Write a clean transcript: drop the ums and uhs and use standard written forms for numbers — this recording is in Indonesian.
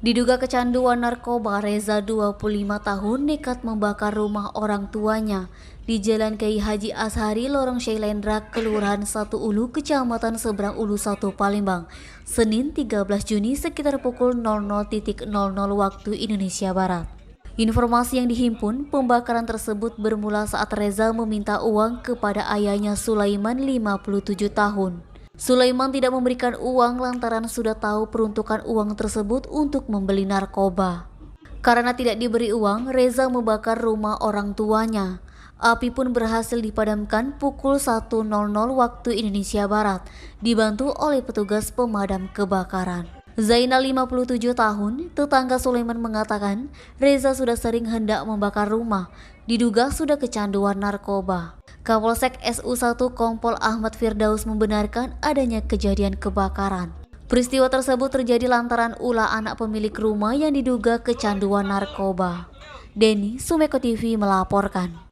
Diduga kecanduan narkoba, Reza 25 tahun nekat membakar rumah orang tuanya di Jalan Kiai Haji Ashari, Lorong Syailendra, Kelurahan Satu Ulu, Kecamatan Seberang Ulu 1, Palembang, Senin 13 Juni sekitar pukul 00.00 waktu Indonesia Barat. Informasi yang dihimpun, pembakaran tersebut bermula saat Reza meminta uang kepada ayahnya Sulaiman 57 tahun. Sulaiman tidak memberikan uang lantaran sudah tahu peruntukan uang tersebut untuk membeli narkoba. Karena tidak diberi uang, Reza membakar rumah orang tuanya. Api pun berhasil dipadamkan pukul 1.00 waktu Indonesia Barat, dibantu oleh petugas pemadam kebakaran. Zainal 57 tahun, tetangga Sulaiman mengatakan Reza sudah sering hendak membakar rumah, diduga sudah kecanduan narkoba. Kapolsek SU1 Kompol Ahmad Firdaus membenarkan adanya kejadian kebakaran. Peristiwa tersebut terjadi lantaran ulah anak pemilik rumah yang diduga kecanduan narkoba. Denny, Sumeko TV melaporkan.